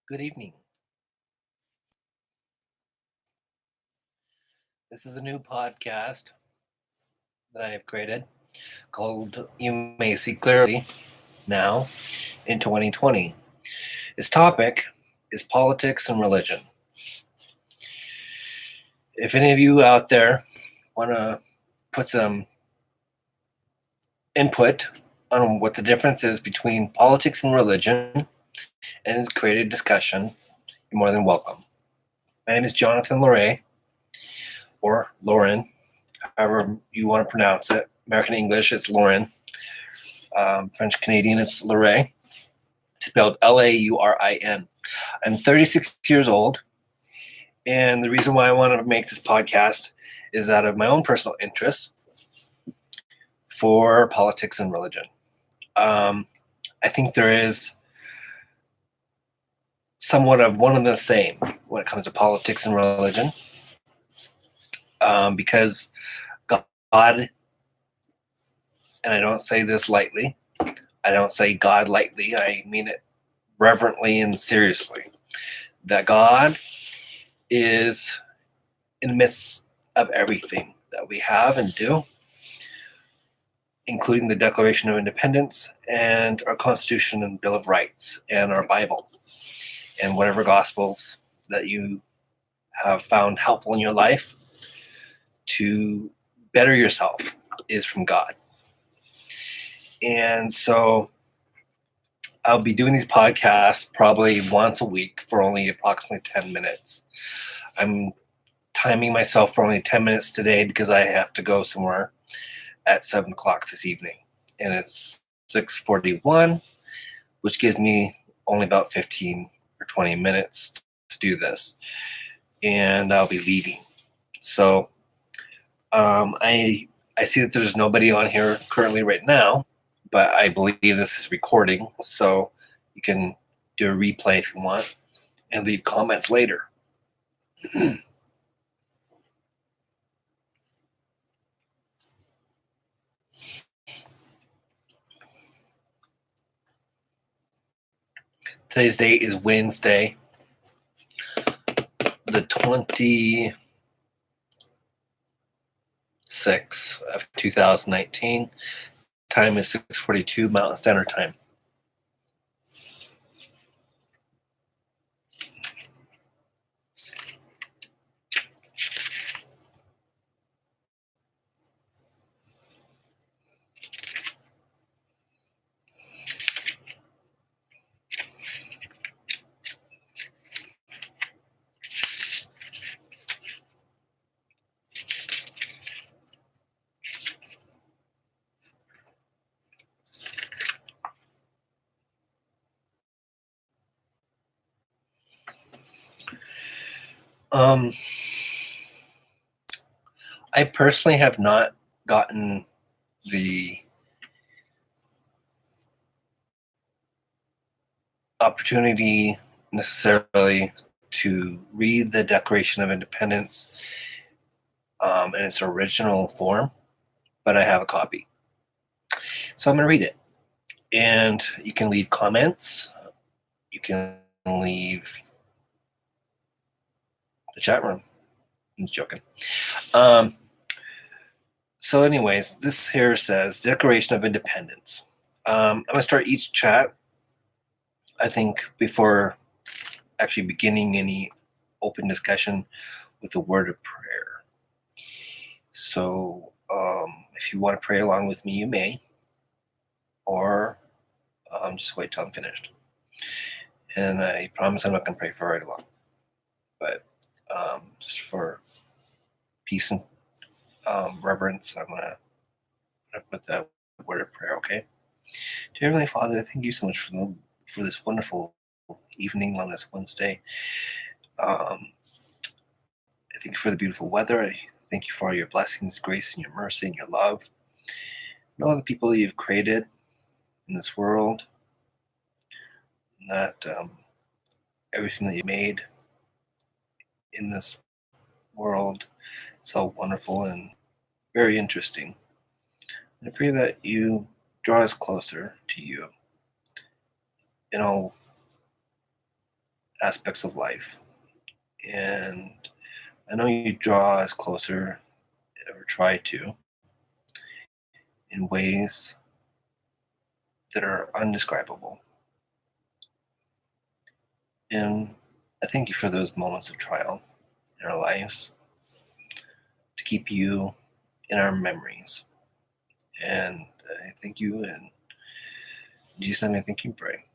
Good evening. This is a new podcast that I have created called You May See Clearly Now in 2020. Its topic is politics and religion. If any of you out there want to put some input on what the difference is between politics and religion and create a discussion, you're more than welcome. My name is Jonathan Loray, or Lauren, however you want to pronounce it. American English, it's Lauren. French Canadian, it's Loray, spelled Laurin. I'm 36 years old, and the reason why I wanted to make this podcast is out of my own personal interest for politics and religion. I think there is somewhat of one and the same when it comes to politics and religion, because God, and I don't say this lightly, I don't say God lightly, I mean it reverently and seriously, that God is in the midst of everything that we have and do, including the Declaration of Independence and our Constitution and Bill of Rights and our Bible and whatever Gospels that you have found helpful in your life to better yourself is from God. And so I'll be doing these podcasts probably once a week for only approximately 10 minutes. I'm timing myself for only 10 minutes today because I have to go somewhere at 7 o'clock this evening. And it's 6:41, which gives me only about 15 or 20 minutes to do this. And I'll be leaving. So I see that there's nobody on here currently right now, but I believe this is recording, so you can do a replay if you want and leave comments later. Today's date is Wednesday, the 26th of 2019. Time is 6:42 Mountain Standard Time. I personally have not gotten the opportunity necessarily to read the Declaration of Independence in its original form, but I have a copy. So I'm going to read it. And you can leave comments. You can leave the chat room. I'm just joking. So anyways, this here says Declaration of Independence. I'm going to start each chat, I think, before actually beginning any open discussion with a word of prayer. So if you want to pray along with me, you may, or just wait till I'm finished. And I promise I'm not going to pray for very long, but just for peace and reverence, I'm going to put that word of prayer, okay? Dear Heavenly Father, thank you so much for this wonderful evening on this Wednesday. I thank you for the beautiful weather. I thank you for all your blessings, grace, and your mercy, and your love. And all the people you've created in this world, and that everything that you made in this world is all wonderful and very interesting. And I pray that you draw us closer to you in all aspects of life. And I know you draw us closer, or try to, in ways that are undescribable. And I thank you for those moments of trial in our lives to keep you in our memories. And I thank you, and in Jesus' name I thank you and pray.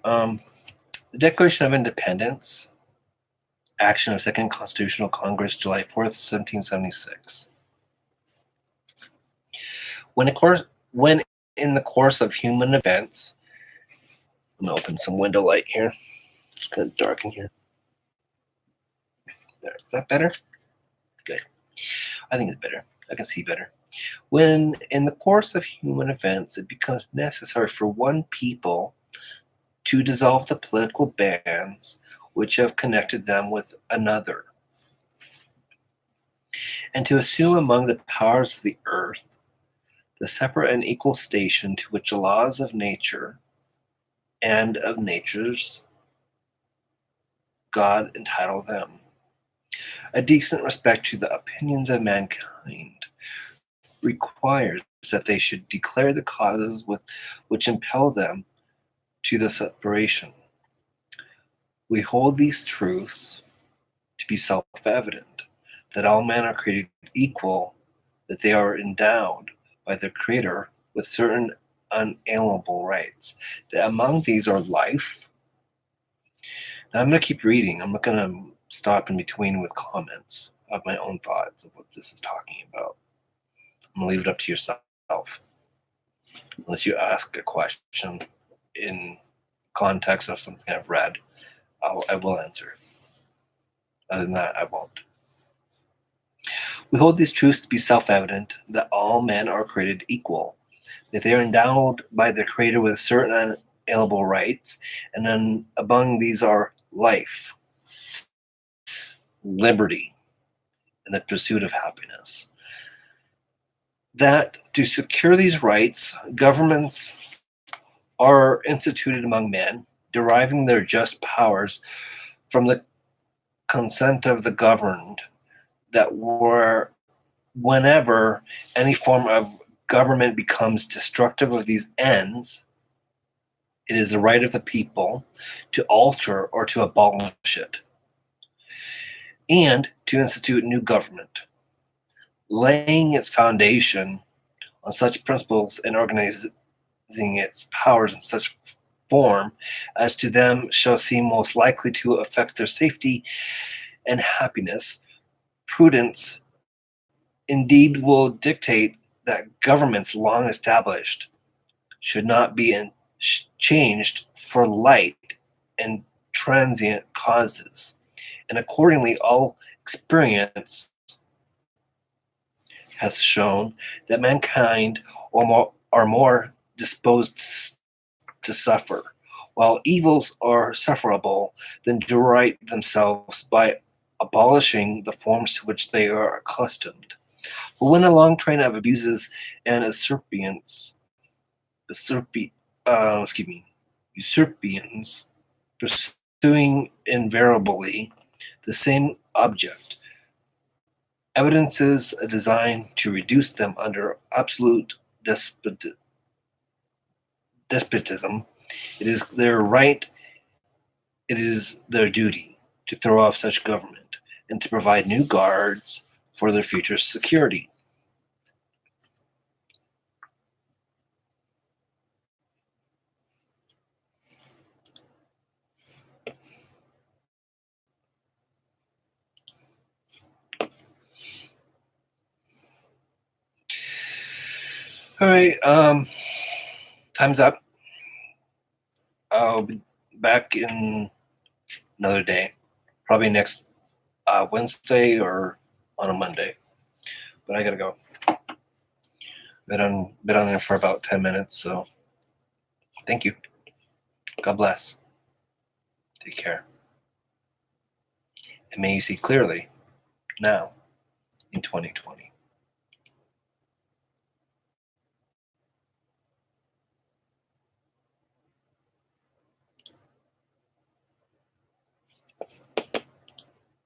Amen. The Declaration of Independence, action of Second Constitutional Congress, July 4th, 1776. When in the course of human events, I'm going to open some window light here. It's kind of dark in here. There, is that better? Good. I think it's better. I can see better. When in the course of human events it becomes necessary for one people to dissolve the political bands which have connected them with another, and to assume among the powers of the earth the separate and equal station to which the laws of nature and of nature's God entitle them. A decent respect to the opinions of mankind requires that they should declare the causes which impel them to the separation. We hold these truths to be self-evident, that all men are created equal, that they are endowed by their Creator with certain unalienable rights, that among these are life. Now I'm going to keep reading. I'm not going to stop in between with comments of my own thoughts of what this is talking about. I'm going to leave it up to yourself. Unless you ask a question in context of something I've read, I will answer. Other than that, I won't. We hold these truths to be self-evident, that all men are created equal, that they are endowed by their Creator with certain unalienable rights, and then among these are life, liberty, and the pursuit of happiness. That to secure these rights, governments are instituted among men, deriving their just powers from the consent of the governed, that whenever any form of government becomes destructive of these ends, it is the right of the people to alter or to abolish it, and to institute new government, laying its foundation on such principles and organizing its powers in such form as to them shall seem most likely to affect their safety and happiness. Prudence indeed will dictate that governments long established should not be changed for light and transient causes, and accordingly all experience has shown that mankind are more disposed to suffer, while evils are sufferable, than to right themselves by abolishing the forms to which they are accustomed. But when a long train of abuses and usurpians pursuing invariably the same object, evidences a design to reduce them under absolute despotism, it is their right, it is their duty to throw off such government and to provide new guards for their future security. All right, time's up. I'll be back in another day, probably next Wednesday or on a Monday. But I gotta go. Been on there for about 10 minutes, so thank you. God bless. Take care. And may you see clearly now in 2020.